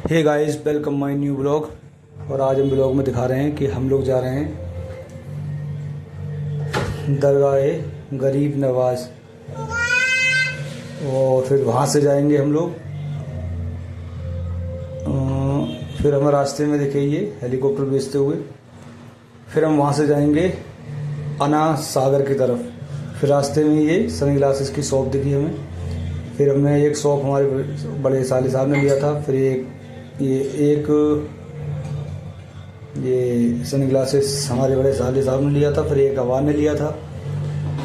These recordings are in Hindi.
Hey guys, welcome my new blog. और आज हम ब्लॉग में दिखा रहे हैं कि हम लोग जा रहे हैं दरगाह गरीब नवाज, और फिर वहाँ से जाएंगे हम लोग। फिर हमें रास्ते में दिखेंगे हेलीकॉप्टर भेजते हुए। फिर हम वहाँ से जाएंगे अना सागर की तरफ। फिर रास्ते में ये सन ग्लासेस की शॉप दिखी हमें। फिर हमने एक शॉप हमारे बड़े साले साहब ने लिया था। फिर एक सन ग्लासेस हमारे बड़े साले साहब ने लिया था। फिर एक अवान ने लिया था।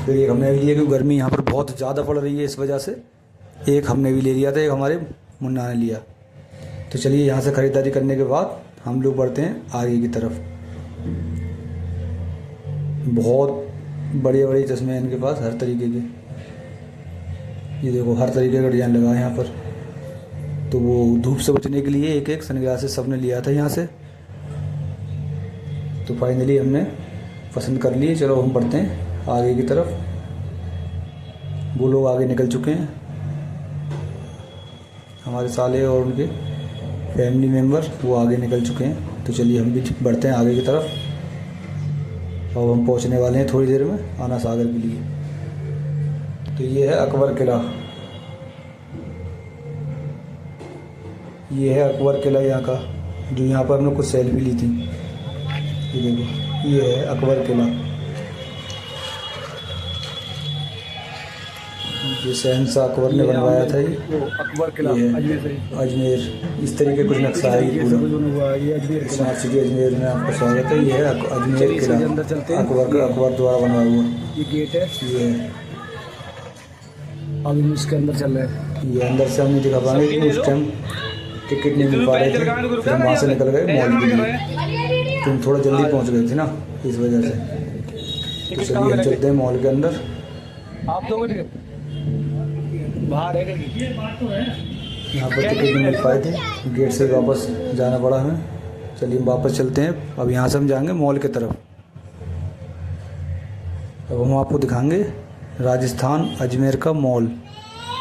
फिर एक हमने भी लिया क्योंकि गर्मी यहाँ पर बहुत ज़्यादा पड़ रही है, इस वजह से एक हमने भी ले लिया था। एक हमारे मुन्ना ने लिया। तो चलिए, यहाँ से ख़रीदारी करने के बाद हम लोग बढ़ते हैं आगे की तरफ। बहुत बड़े बड़े चश्मे हैं इनके पास, हर तरीके के। ये देखो, हर तरीके का डिज़ाइन लगा है यहाँ पर। तो वो धूप से बचने के लिए एक एक सन ग्लासेस सब ने लिया था यहाँ से। तो फाइनली हमने पसंद कर लिए। चलो हम बढ़ते हैं आगे की तरफ। वो लोग आगे निकल चुके हैं, हमारे साले और उनके फैमिली मेम्बर वो आगे निकल चुके हैं। तो चलिए हम भी बढ़ते हैं आगे की तरफ। अब हम पहुंचने वाले हैं थोड़ी देर में आना सागर के लिए। तो ये है अकबर किला। ये है अकबर किला यहाँ का, जो यहाँ पर हमने कुछ सेल्फी ली थी। ये देखो, ये है अकबर किला। ये शहंशाह अकबर ने बनवाया था। ये अकबर किला अजमेर, इस तरीके कुछ नक्शा है ये पूरा। स्मार्ट सिटी अजमेर में आपका स्वागत है। ये है अजमेर किला, अकबर द्वारा बनवाया हुआ। ये गेट है, ये अभी हम इसके अंदर चल रहे हैं। ये अंदर से हम नहीं दिखा पाएंगे क्योंकि उस टाइम टिकट नहीं मिल पा रहे थे। फिर हम वहाँ से निकल गए मॉल के लिए। तुम थोड़ा जल्दी पहुँच गए थे ना, इस वजह से। तो चलिए हम चलते हैं मॉल के अंदर। आप दोगे टिकट बाहर है। यहाँ पर टिकट नहीं मिल पाए थे, गेट से वापस जाना पड़ा हमें। चलिए हम वापस चलते हैं। अब यहाँ से हम जाएंगे मॉल की तरफ। अब हम आपको दिखाएंगे राजस्थान अजमेर का मॉल।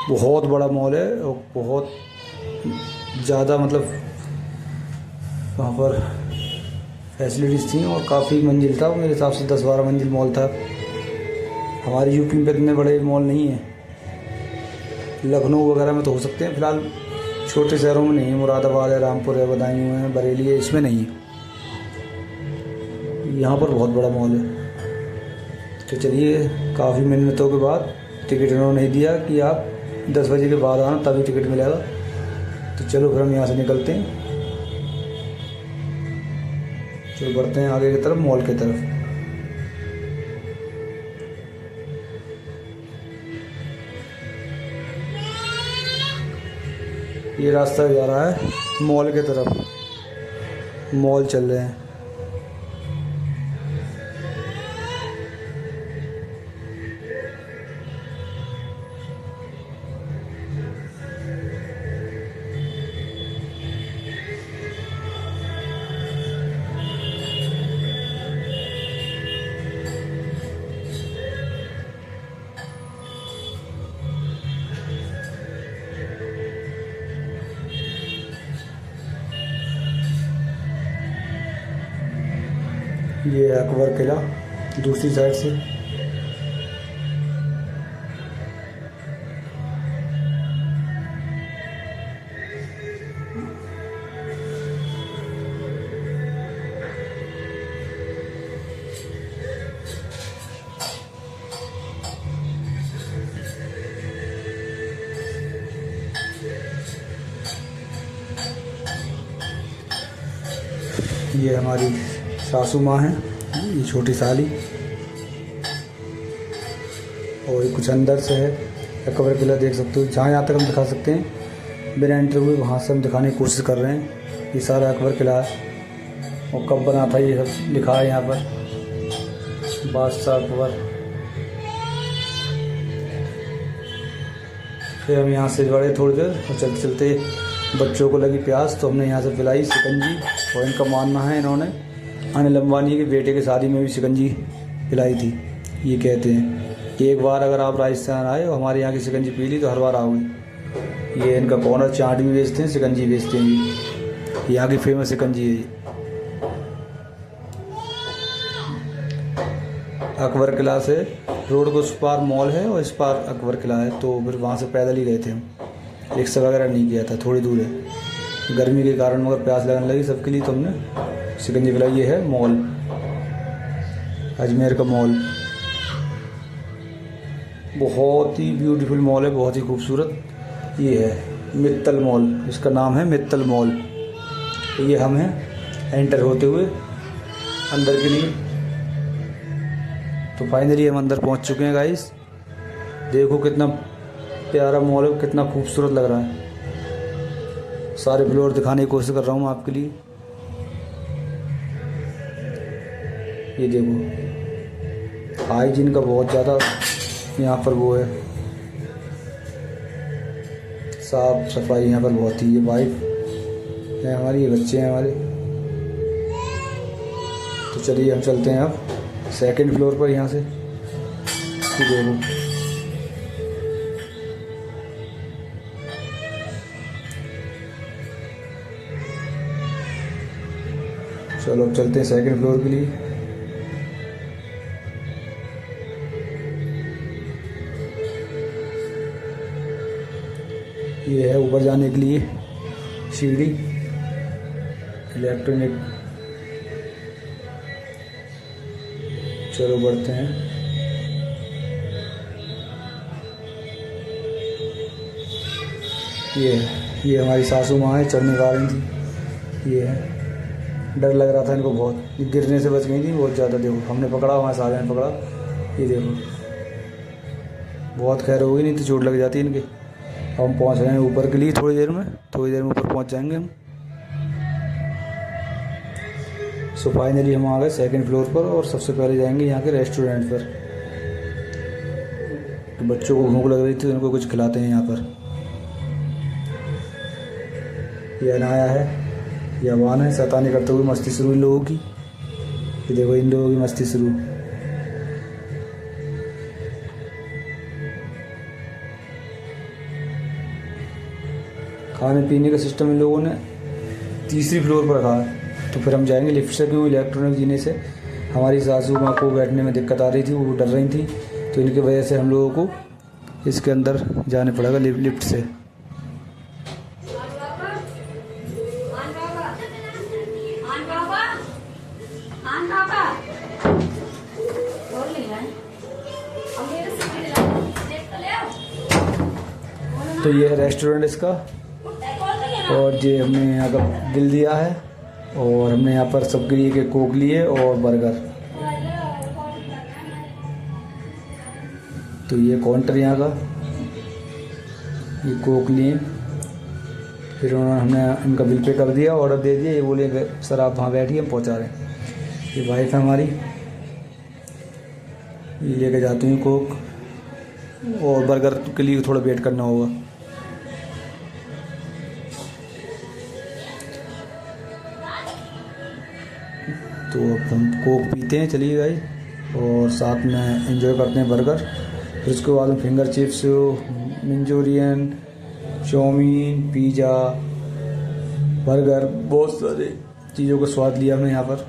बहुत बड़ा मॉल है और बहुत ज़्यादा, मतलब वहाँ पर फैसिलिटीज़ थी और काफ़ी मंजिल था। मेरे हिसाब से 10-12 मंजिल मॉल था। हमारे यूपी में इतने बड़े मॉल नहीं हैं। लखनऊ वगैरह में तो हो सकते हैं, फ़िलहाल छोटे शहरों में नहीं है। मुरादाबाद है, रामपुर है, बदायूं है, बरेली है, इसमें नहीं है। यहाँ पर बहुत बड़ा मॉल है। तो चलिए, काफ़ी मिन्नतों के बाद टिकट इन्होंने नहीं दिया कि आप 10 बजे के बाद आना तभी टिकट मिलेगा। तो चलो फिर हम यहाँ से निकलते हैं। चलो बढ़ते हैं आगे की तरफ, मॉल की तरफ। ये रास्ता जा रहा है मॉल की तरफ। मॉल चल रहे हैं। ये है अकबर किला दूसरी साइड से। ये हमारी सासू माँ हैं, ये छोटी साली। और ये कुछ अंदर से है। अकबर किला देख सकते हो। जहाँ यहाँ तक हम दिखा सकते हैं बिना एंटर हुए, वहाँ से हम दिखाने की कोशिश कर रहे हैं। ये सारा अकबर किला है और कब बना था ये सब लिखा है यहाँ पर। बादशाह अकबर। फिर हम यहाँ से बढ़े थोड़ी देर और चलते चलते बच्चों को लगी प्यास, तो हमने यहाँ से पिलाई शिकंजी। और इनका मानना है इन्होंने अनिल अंबानी के बेटे की शादी में भी शिकंजी पिलाई थी। ये कहते हैं कि एक बार अगर आप राजस्थान आए और हमारे यहाँ की शिकंजी पी ली तो हर बार आओगे। ये इनका कॉर्नर चाट भी बेचते हैं, शिकंजी बेचते हैं। यहाँ की फेमस शिकंजी है ये। अकबर किला से रोड को उस पार मॉल है और इस पार अकबर किला है, तो फिर वहाँ से पैदल ही गए थे हम, रिक्शा वगैरह नहीं किया था, थोड़ी दूर है। गर्मी के कारण मगर प्यास लगने लगी सबके लिए, तो हमने शिकंजी पिलाई। ये है मॉल, अजमेर का मॉल, बहुत ही ब्यूटीफुल मॉल है, बहुत ही खूबसूरत। ये है मित्तल मॉल, इसका नाम है मित्तल मॉल। ये हम हैं एंटर होते हुए अंदर के लिए। तो फाइनली हम अंदर पहुंच चुके हैं गाइस। देखो कितना प्यारा मॉल है, कितना खूबसूरत लग रहा है। सारे फ्लोर दिखाने की कोशिश कर रहा हूँ आपके लिए। ये देखो हाइजीन का बहुत ज़्यादा यहाँ पर वो है, साफ सफाई यहाँ पर बहुत ही। ये वाइफ है हमारी, ये बच्चे हैं हमारे। तो चलिए हम चलते हैं अब सेकंड फ्लोर पर। यहाँ से देखो चलो अब चलते हैं सेकंड फ्लोर के लिए। ये है ऊपर जाने के लिए सीढ़ी, इलेक्ट्रॉनिक। चलो बढ़ते हैं। ये हमारी सासू माँ है, चढ़ने का रही थी। ये है, डर लग रहा था इनको बहुत, गिरने से बच गई थी बहुत ज़्यादा। देखो हमने पकड़ा, हमारे साले ने पकड़ा। ये देखो बहुत खैर हो गई, नहीं तो चोट लग जाती इनके। हम पहुंच रहे हैं ऊपर के लिए, थोड़ी देर में ऊपर पहुंच जाएंगे हम। सो फाइनली हम आ गए सेकंड फ्लोर पर, और सबसे पहले जाएंगे यहाँ के रेस्टोरेंट पर। तो बच्चों को भूख लग रही थी, उनको कुछ खिलाते हैं यहाँ पर। ये अनाया है, ये अवान है, शैतानी करते हुए मस्ती शुरू इन लोगों की। ये देखो इन लोगों की मस्ती शुरू। खाने पीने का सिस्टम इन लोगों ने तीसरी फ्लोर पर रखा है। तो फिर हम जाएंगे लिफ्ट से, क्योंकि इलेक्ट्रॉनिक जीने से हमारी सासू माँ को बैठने में दिक्कत आ रही थी, वो डर रही थी। तो इनकी वजह से हम लोगों को इसके अंदर जाने पड़ेगा लिफ्ट से। तो ये है रेस्टोरेंट इसका, और ये हमने यहाँ का बिल दिया है, और हमने यहाँ पर सबके लिए एक कोक लिए और बर्गर। तो ये काउंटर यहाँ का, ये कोक लिए, फिर उन्होंने हमने इनका बिल पे कर दिया, ऑर्डर दे दिया। ये बोले सर आप वहाँ बैठिए, हम पहुँचा रहे हैं। ये वाइफ है हमारी, ये लेके जाती हूँ कोक, और बर्गर के लिए थोड़ा वेट करना होगा। तो अब हम कोक पीते हैं, चलिए भाई, और साथ में एंजॉय करते हैं बर्गर। फिर उसके बाद हम finger chips, Manchurian, chowmein, pizza, burger, बहुत सारे चीज़ों का स्वाद लिया हमने यहाँ पर।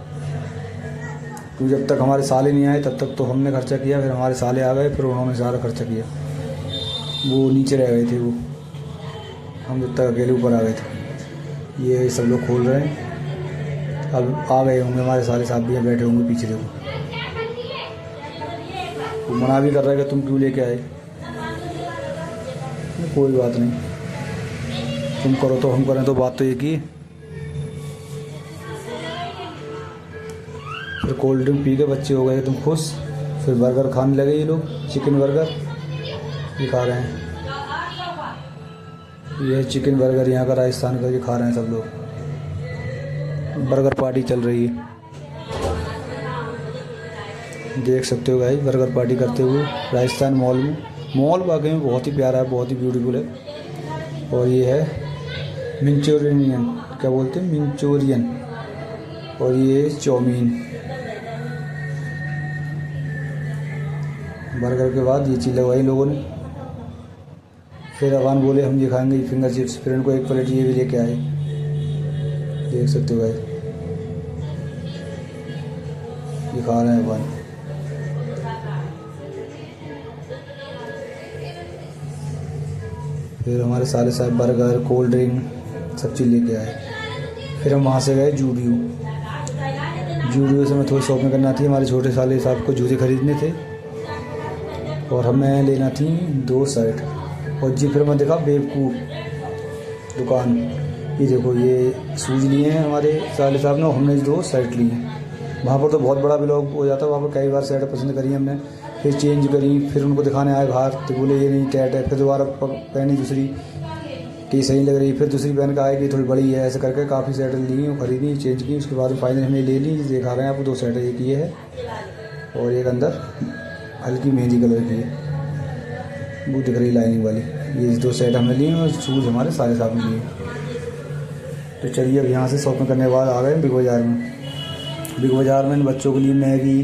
क्योंकि जब तक हमारे साले नहीं आए तब तक तो हमने खर्चा किया, फिर हमारे साले आ गए, फिर उन्होंने सारा खर्चा किया। वो नीचे रह गए थे, वो हम जब तक अकेले ऊपर आ गए थे। ये सब लोग खोल रहे हैं, अब आ गए होंगे हमारे सारे साथ भी बैठे होंगे पीछे। देखो वो मना भी कर रहा है कि तुम क्यों लेके आए। कोई बात नहीं, तुम करो तो हम करें, तो बात तो एक ही। फिर कोल्ड ड्रिंक पी के बच्चे हो गए तुम खुश। फिर बर्गर खाने लगे ये लोग, चिकन बर्गर ये खा रहे हैं। ये चिकन बर्गर यहाँ का राजस्थान का, ये खा रहे हैं सब लोग। बर्गर पार्टी चल रही है, देख सकते हो भाई, बर्गर पार्टी करते हुए राजस्थान मॉल में। मॉल वाकई में बहुत ही प्यारा है, बहुत ही ब्यूटीफुल है। और ये है मंचूरियन, क्या बोलते हैं, मंचूरियन। और ये चाउमीन। बर्गर के बाद ये चीज़ लगवाई लोगों ने। फिर अवान बोले हम ये खाएंगे फिंगर चिप्स, फिर इनको एक प्लेट ये भी लेके आए। देख सकते हो गाइस, ये खा रहे हैं वन। फिर हमारे साले साहब बर्गर, कोल्ड ड्रिंक सब चीज़ लेके आए। फिर हम वहाँ से गए जूडियो से हमें थोड़ी शॉपिंग करना थी। हमारे छोटे साले साहब को जूते खरीदने थे और हमें लेना थी 2 शर्ट। और जी फिर मैं देखा बेवकूफ़ दुकान, ये देखो ये शूज़ लिए हैं हमारे साले साहब ने, और हमने 2 शर्ट लिए हैं। वहाँ पर तो बहुत बड़ा ब्लॉग हो जाता है, वहाँ पर कई बार शर्ट पसंद करी हमने, फिर चेंज करी, फिर उनको दिखाने आए बाहर तो बोले ये नहीं टाइट है, फिर दोबारा पहनी दूसरी कि सही लग रही, फिर दूसरी पहन के आए कि थोड़ी बड़ी है, ऐसे करके काफ़ी शर्ट ली और ख़रीदी, चेंज की। उसके बाद फाइनल हमने ले ली। दिखा रहे हैं आपको 2 शर्ट, एक ये है और एक अंदर हल्की मेहंदी कलर की है, वो दिख रही लाइनिंग वाली। ये 2 सेट हमने लिए और शूज़ हमारे सारे साहब ने लिए। तो चलिए अब यहाँ से शॉपिंग करने के बाद आ गए बिग बाज़ार में। बिग बाज़ार में इन बच्चों के लिए मैगी,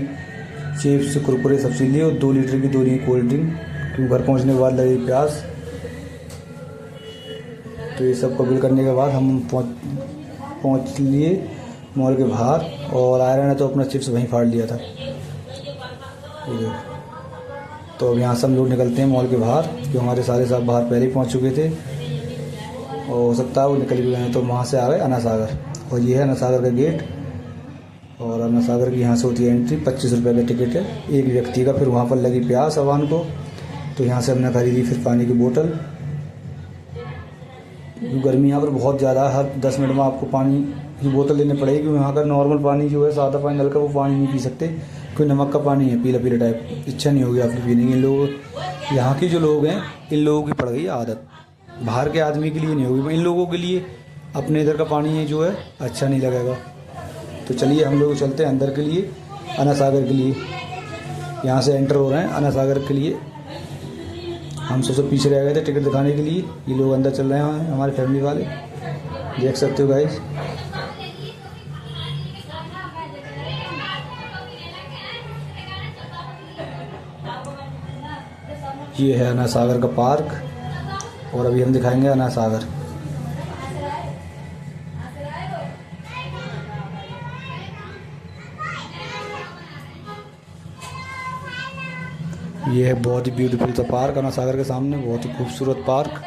चिप्स, कुरकुरे सब चीज़ लिए और 2 लीटर की 2 ली कोल्ड ड्रिंक, क्योंकि घर पहुँचने के बाद लगी प्यास। तो ये सब बिल करने के बाद हम पहुँच लिए मॉल के बाहर, और आयरन ने तो अपना चिप्स वहीं फाड़ लिया था। तो अब यहाँ से हम लोग निकलते हैं मॉल के बाहर, क्योंकि हमारे सारे साहब बाहर पहले ही पहुँच चुके थे और हो सकता है वो निकल भी गए हैं। तो वहाँ से आ गए अन्ना सागर, और ये है अन्ना सागर का गेट। और अन्ना सागर की यहाँ से होती है एंट्री, 25 रुपये का टिकट है एक व्यक्ति का। फिर वहाँ पर लगी प्यास अवान को, तो यहाँ से हमने खरीदी फिर पानी की बोतल। गर्मी यहाँ पर बहुत ज़्यादा है, हर 10 मिनट में आपको पानी की बोतल लेनी पड़ेगी, क्योंकि यहाँ का नॉर्मल पानी जो है, सादा पानी नल का, वो पानी नहीं पी सकते, क्योंकि नमक का पानी है, पीला पीला टाइप, इच्छा नहीं होगी आपकी पीने की। इन लोग यहाँ के जो लोग हैं, इन लोगों की पड़ गई आदत, बाहर के आदमी के लिए नहीं होगी, इन लोगों के लिए अपने इधर का पानी है जो है अच्छा नहीं लगेगा। तो चलिए हम लोग चलते हैं अंदर के लिए, अन्ना सागर के लिए। यहाँ से एंटर हो रहे हैं अन्ना सागर के लिए। हम सबसे पीछे रह गए थे टिकट दिखाने के लिए, ये लोग अंदर चल रहे हैं हमारे फैमिली वाले, देख सकते हो गाइस। ये है अन्ना सागर का पार्क, और अभी हम दिखाएंगे अन्ना सागर। ये है बहुत ही ब्यूटीफुल सा पार्क अन्ना सागर के सामने, बहुत ही खूबसूरत पार्क।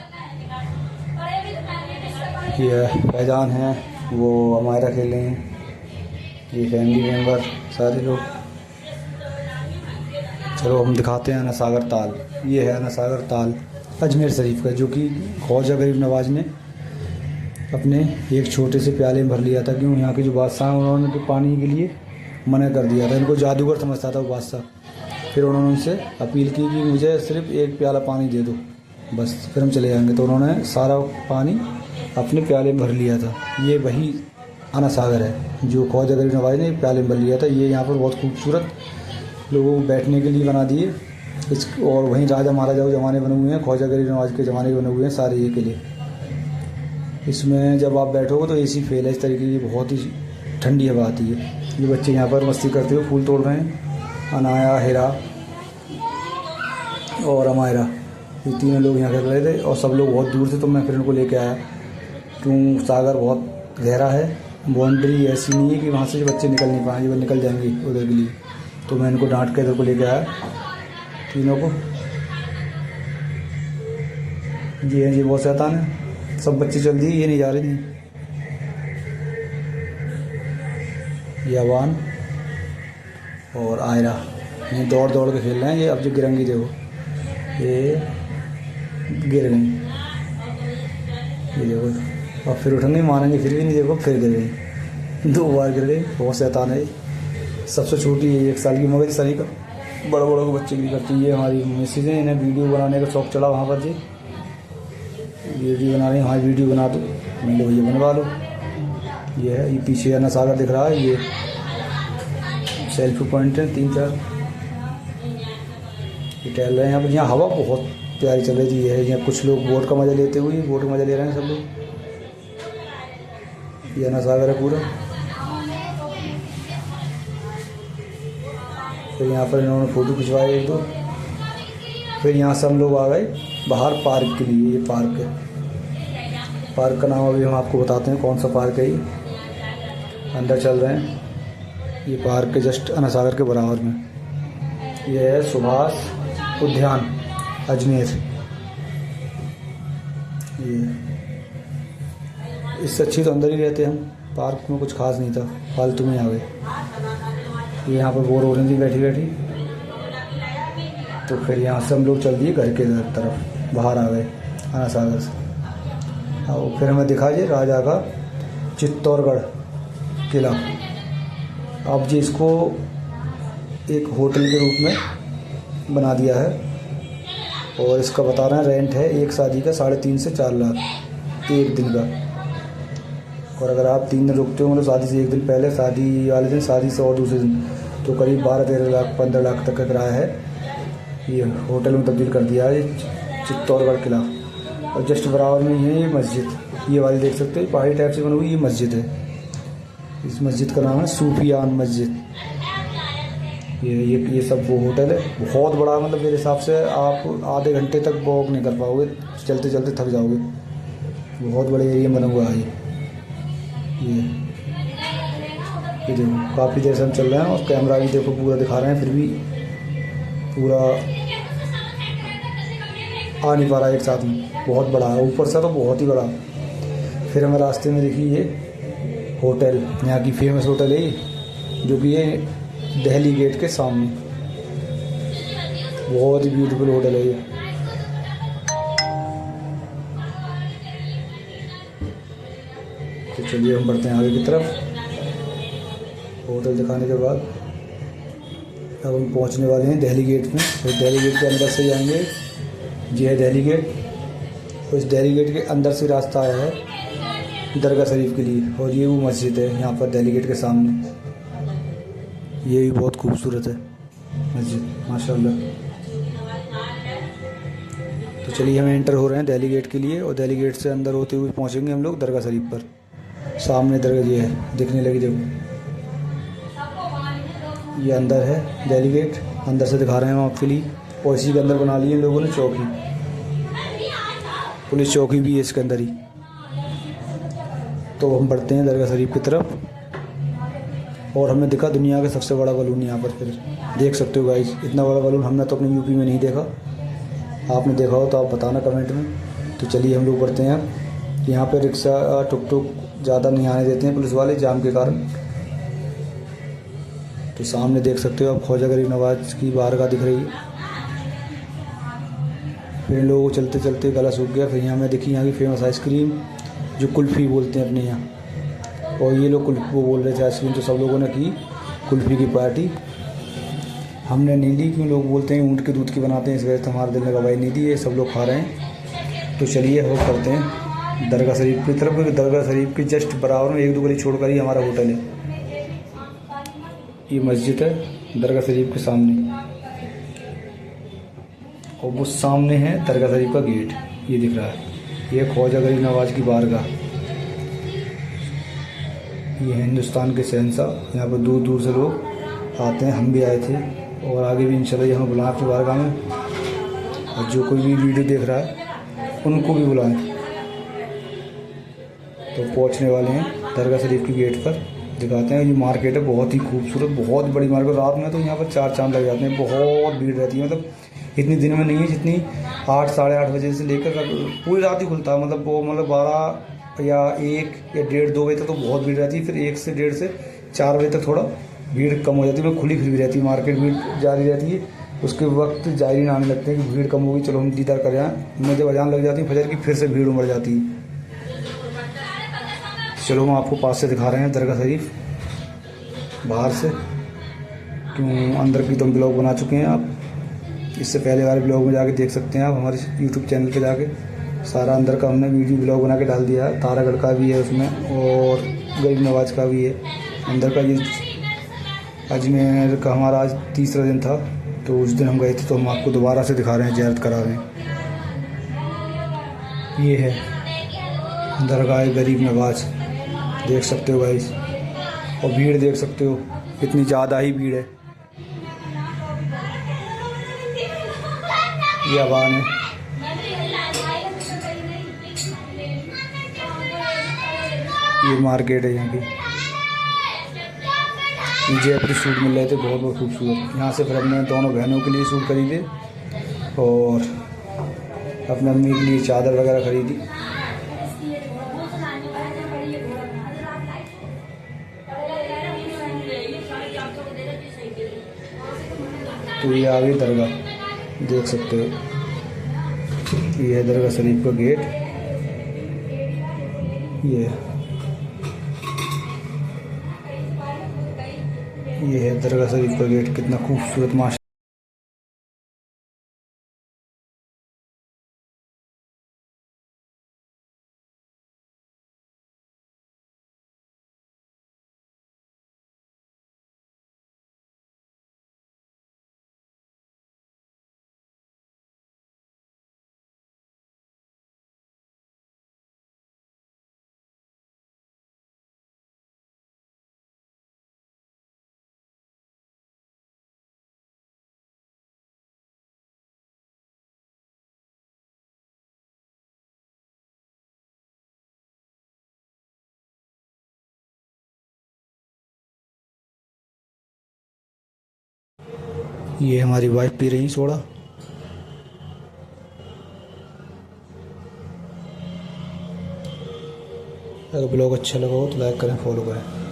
ये फैजान है, वो हमारा खेले हैं, ये फैमिली मेम्बर सारे लोग। चलो हम दिखाते हैं अन्ना सागर ताल। ये है अन्ना सागर ताल अजमेर शरीफ का, जो कि ख्वाजा गरीब नवाज ने अपने एक छोटे से प्याले में भर लिया था, क्यों यहाँ के जो बादशाह हैं उन्होंने तो पानी के लिए मना कर दिया था, इनको जादूगर समझता था वो बादशाह। फिर उन्होंने उनसे अपील की कि मुझे सिर्फ 1 प्याला पानी दे दो बस, फिर हम चले जाएंगे। तो उन्होंने सारा पानी अपने प्याले में भर लिया था। ये वही अन्ना सागर है जो ख्वाजा गरीब नवाज ने प्याले में भर लिया था। ये यहाँ पर बहुत खूबसूरत लोगों को बैठने के लिए बना दिए इस, और वहीं राजा महाराजा के ज़माने बने हुए हैं, ख्वाजा गरीब नवाज के ज़माने के बने हुए हैं सारे ये किले। इसमें जब आप बैठोगे तो AC फेल है, इस तरीके की बहुत ही ठंडी हवा आती है। ये बच्चे यहाँ पर मस्ती करते हुए फूल तोड़ रहे हैं, अनाया, हिरा और अमायरा, ये तीनों लोग यहाँ कर रहे थे, और सब लोग बहुत दूर से, तो मैं फिर उनको लेके आया, क्यों सागर बहुत गहरा है, बाउंड्री ऐसी नहीं है कि वहाँ से जो बच्चे निकल नहीं पाएंगे, वो निकल जाएंगे उधर के लिए। तो मैं इनको डांट के इधर को लेके आया तीनों को। ये बहुत शैतान है, सब बच्चे चल दिए, ये नहीं जा रही थी। ये अवान और आयरा, ये दौड़ दौड़ के खेल रहे हैं। ये अब जो गिरेंगी देखो, ये गिर गई, ये देखो, और फिर उठने मारेंगे, फिर भी नहीं, देखो फिर गिर गई, 2 बार गिर गई। बहुत शैतान है। सबसे छोटी है 1 साल की, मगर सही का बड़े बड़ों को बच्चे भी करती है। हमारी मिसेज है, इन्हें वीडियो बनाने का शौक चढ़ा वहाँ पर जी, वीडियो बना रही है, हमारी वीडियो बना दो, मैंने भैया बनवा लो। ये है, ये पीछे अन्ना सागर दिख रहा है, ये सेल्फी पॉइंट है 3-4, ये टहल रहे हैं यहाँ पर। यहाँ हवा बहुत प्यारी चल रही थी। है यहाँ कुछ लोग बोट का मज़ा लेते हुए, बोट का मज़ा ले रहे हैं सब लोग। ये अन्ना सागर है पूरा। फिर यहाँ पर इन्होंने फ़ोटो खिंचवाए 1-2। फिर यहाँ से हम लोग आ गए बाहर पार्क के लिए। ये पार्क है, पार्क का नाम अभी हम आपको बताते हैं कौन सा पार्क है। अंदर चल रहे हैं। ये पार्क के जस्ट अन्ना सागर के बराबर में ये है सुभाष उद्यान अजमेर। ये इससे अच्छी तो अंदर ही रहते हम, पार्क में कुछ खास नहीं था, फालतू में आ गए। ये यहाँ पर बोर हो रही थी बैठी बैठी, तो फिर यहाँ से हम लोग चल दिए घर के तरफ, बाहर आ गए अन्ना सागर से। और फिर हमें दिखा ये राजा का चित्तौड़गढ़ किला। अब जी इसको एक होटल के रूप में बना दिया है और इसका बता रहे हैं रेंट है एक शादी का 3.5 से 4 लाख एक दिन का। और अगर आप 3 दिन रुकते हो मतलब शादी से एक दिन पहले, शादी वाले दिन, शादी से और दूसरे दिन, तो करीब 12-13 लाख 15 लाख तक का किराया है। ये होटल में तब्दील कर दिया है चित्तौड़गढ़ किला। और जस्ट बराबर में ही है ये मस्जिद, ये वाली देख सकते हो पहाड़ी टाइप से बनी हुई ये मस्जिद है। इस मस्जिद का नाम है सूफियान मस्जिद। ये सब वो होटल है, बहुत बड़ा, मतलब मेरे हिसाब से आप आधे घंटे तक वॉक नहीं कर पाओगे, चलते चलते थक जाओगे। बहुत बड़े एरिया बना हुआ है ये देखो काफ़ी देर से हम चल रहे हैं और कैमरा भी देखो पूरा दिखा रहे हैं, फिर भी पूरा आ नहीं पा रहा एक साथ में, बहुत बड़ा है ऊपर से तो बहुत ही बड़ा। फिर हमें रास्ते में देखी ये होटल, यहाँ की फेमस होटल है ये, जो कि ये दिल्ली गेट के सामने, बहुत ही ब्यूटीफुल होटल है ये। तो चलिए हम बढ़ते हैं आगे की तरफ। होटल दिखाने के बाद अब हम पहुंचने वाले हैं दिल्ली गेट में, और दिल्ली गेट के अंदर से जाएंगे। ये है दिल्ली गेट, और इस दिल्ली गेट के अंदर से रास्ता आया है दरगाह शरीफ के लिए, और ये वो मस्जिद है यहाँ पर दिल्ली गेट के सामने। ये भी बहुत खूबसूरत है मस्जिद माशाल्लाह। तो चलिए हम एंटर हो रहे हैं दिल्ली गेट के लिए, और दिल्ली गेट से अंदर होते हुए पहुँचेंगे हम लोग दरगाह शरीफ पर। सामने दरगाह ये है, दिखने लगी देखो, ये अंदर है दिल्ली गेट, अंदर से दिखा रहे हैं हम आपके लिए। और इसी के अंदर बना ली इन लोगों ने चौकी, पुलिस चौकी भी है इसके अंदर ही। तो हम बढ़ते हैं दरगाह शरीफ की तरफ, और हमें दिखा दुनिया का सबसे बड़ा बलून यहाँ पर। फिर देख सकते हो गाइस, इतना बड़ा बलून हमने तो अपने यूपी में नहीं देखा, आपने देखा हो तो आप बताना कमेंट में। तो चलिए हम लोग बढ़ते हैं। यहाँ पर रिक्शा टुक टुक ज़्यादा नहीं आने देते हैं पुलिस वाले जाम के कारण। तो सामने देख सकते हो आप ख्वाजा गरीब नवाज की बारगाह दिख रही है। फिर लोगों को चलते चलते गला सूख गया। फिर यहाँ में देखी यहाँ की फेमस आइसक्रीम, जो कुल्फ़ी बोलते हैं अपने यहाँ, और ये लोग वो बोल रहे थे आइसक्रीम, तो सब लोगों ने की कुल्फ़ी की पार्टी। हमने नहीं ली, क्यों लोग बोलते हैं ऊँट के दूध की बनाते हैं, इस वजह से हमारे दिल में गवाही नहीं दी, ये सब लोग खा रहे हैं। तो चलिए वो करते हैं दरगाह शरीफ की तरफ, क्योंकि दरगाह शरीफ के जस्ट बराबर में 1-2 गली छोड़कर ही हमारा होटल है। ये मस्जिद है दरगाह शरीफ के सामने, और वो सामने है दरगाह शरीफ का गेट, ये दिख रहा है। ये ख्वाजा गरीब नवाज की बारगाह, ये है हिंदुस्तान के शहंशाह। यहाँ पर दूर दूर से लोग आते हैं, हम भी आए थे, और आगे भी इंशाल्लाह हमें बुलाएं अपनी बारगाह में। और जो कोई भी वीडियो देख रहा है उनको भी बुलाएं। तो पहुँचने वाले हैं दरगाह शरीफ के गेट पर, दिखाते हैं। ये मार्केट है बहुत ही खूबसूरत, बहुत बड़ी मार्केट। रात में तो यहाँ पर 4 चांद लग जाते हैं, बहुत भीड़ रहती है। मतलब इतनी दिन में नहीं है जितनी 8 साढ़े 8 बजे से लेकर पूरी रात ही खुलता है। मतलब वो 12 या 1 या 1:30-2 बजे तक तो बहुत भीड़ रहती है। फिर 1 से 1:30 से 4 बजे तक थोड़ा भीड़ कम हो जाती है, खुली फिर भी रहती है मार्केट, भीड़ जारी रहती है। उसके वक्त जायरीन आने लगते हैं कि भीड़ कम होगी, चलो हम दीदार कर आएँ। मैं जब अजान लग जाती है फजर की, फिर से भीड़ उमड़ जाती है। चलो हम आपको पास से दिखा रहे हैं दरगाह शरीफ बाहर से, क्यों अंदर की तो हम ब्लॉग बना चुके हैं आप। इससे पहले वाले ब्लॉग में जाके देख सकते हैं आप, हमारे यूट्यूब चैनल पे जाके सारा अंदर का हमने वीडियो ब्लॉग बना के डाल दिया है। तारागढ़ का भी है उसमें, और गरीब नवाज का भी है अंदर का। ये अजमेर का हमारा आज 3रा दिन था, तो उस दिन हम गए थे, तो हम आपको दोबारा से दिखा रहे हैं, ज़ियारत करा रहे हैं। ये है दरगाह गरीब नवाज, देख सकते हो गाइस, और भीड़ देख सकते हो कितनी ज़्यादा ही भीड़ है। ये अबान है, ये मार्केट है यहाँ की। ये जयपुरी सूट मिल रहे थे, बहुत बहुत खूबसूरत। यहाँ से फिर हमने दोनों बहनों के लिए सूट खरीदे और अपने अम्मी के लिए चादर वगैरह खरीदी। तो ये आ गई दरगाह, देख सकते हो। ये है दरगाह शरीफ का गेट। ये है दरगाह शरीफ का गेट, कितना खूबसूरत माशा। ये हमारी वाइफ पी रही सोडा। अगर ब्लॉग अच्छा लगा हो तो लाइक करें, फॉलो करें।